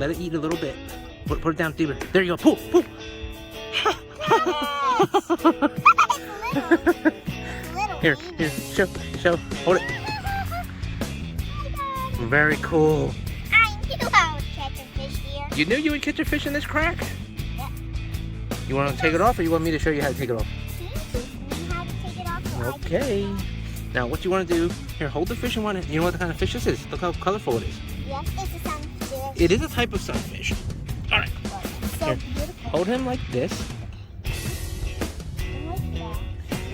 let it eat a little bit. Put it down deeper. There you go. Pull, pull. Here, show. Hold it. Very cool. I knew I would catch a fish here. You knew you would catch a fish in this crack? Yep. You want to take it off, or you want me to show you how to take it off? How to take it off? Okay. Now, what you want to do? Here, hold the fish and want it. You know what the kind of fish this is? Look how colorful it is. Yes, it's a sunfish. It is a type of sunfish. All right. So Here, beautiful. hold him like this. Like that.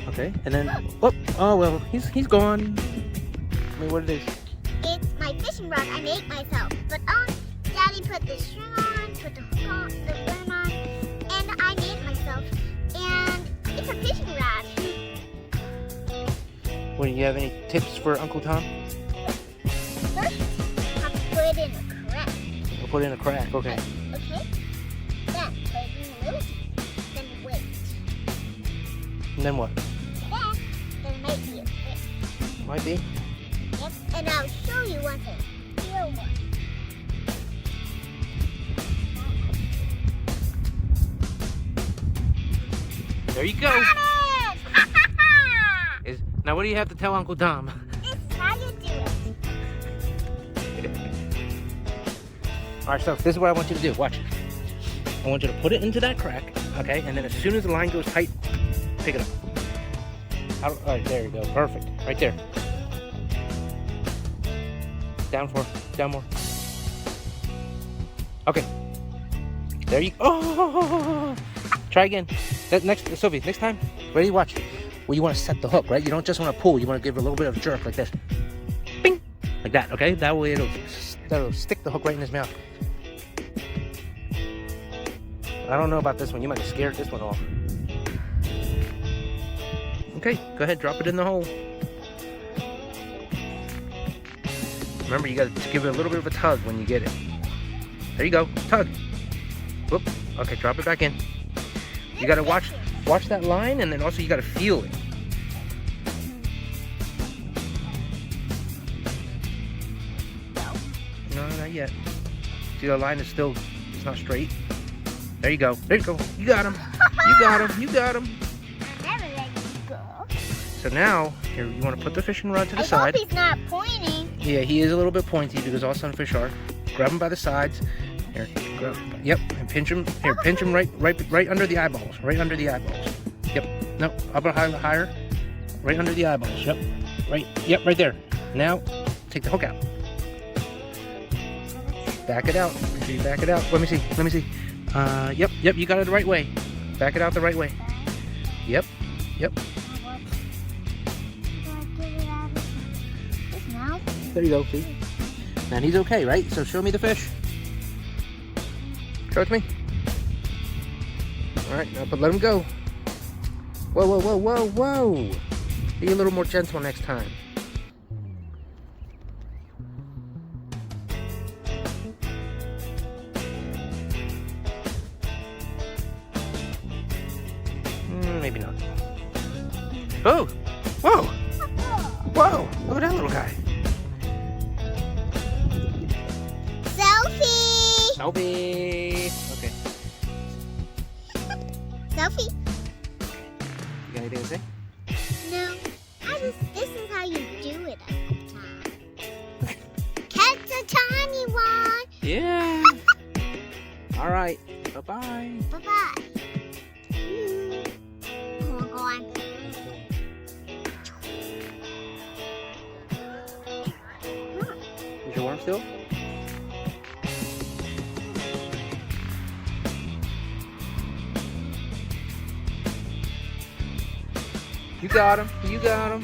Okay, and then oh well, he's gone. I mean, what it is? It's my fishing rod I made myself. But Daddy put the string on, put the hook on, the worm on, and I made it myself. And it's a fishing rod. Well, you have any tips for Uncle Tom? First, have to put it in a crack. We'll put it in a crack. Okay. Okay? Then put it in a little deep. Then wait. And then what? Then there might be a fish. Might be. Yep, and I'll show you one thing. Real one. There you go. Got it! Now, what do you have to tell Uncle Tom? This is how you do it. All right, so this is what I want you to do. Watch. I want you to put it into that crack, okay? And then as soon as the line goes tight, pick it up. All right, there you go. Perfect. Right there. Down more. Okay. There you go. Oh! Try again. Sophie, next time, ready? Watch. Well, you want to set the hook, right? You don't just want to pull. You want to give it a little bit of a jerk like this. Bing! Like that, okay? That way that'll stick the hook right in his mouth. I don't know about this one. You might have scared this one off. Okay, go ahead. Drop it in the hole. Remember, you got to give it a little bit of a tug when you get it. There you go. Tug. Whoop. Okay, drop it back in. You got to watch that line, and then also you got to feel it. No, not yet. See, the line is still, it's not straight. There you go. There you go. You got him. You got him. You got him. Never let you go. So now, here, you want to put the fishing rod to the I side. hope he's not pointing. Yeah, he is a little bit pointy because all sunfish are. Grab him by the sides. Here, grab. Yep, and pinch him. Here, pinch him right under the eyeballs. Right under the eyeballs. Yep. No, up a higher. Right under the eyeballs. Yep. Right. Yep. Right there. Now, take the hook out. Back it out. Make sure you back it out. Let me see. Let me see. Yep. Yep. You got it the right way. Back it out the right way. Yep. Yep. There you go. See. And he's okay, right? So show me the fish. Show it to me. All right, now but let him go. Whoa, whoa, whoa, whoa, whoa. Be a little more gentle next time. Maybe not. Oh, whoa, whoa, look at that little guy. Sophie! Sophie. Okay. Sophie? You got anything to say? No. This is how you do it, Uncle Tom. Catch a tiny one! Yeah. All right. Bye-bye. Bye-bye. Go on. Is your worm still? You got him. You got him.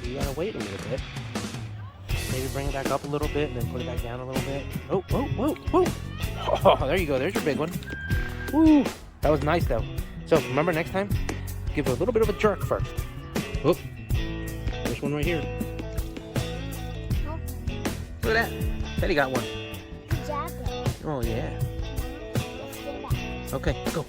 You gotta wait a little bit. Maybe bring it back up a little bit and then put it back down a little bit. Oh, whoa, whoa, whoa. Oh, there you go. There's your big one. Woo. That was nice though. So remember next time, give it a little bit of a jerk first. Whoop. There's one right here. Look at that. Teddy got one. Good job, though. Oh, yeah. Okay, go.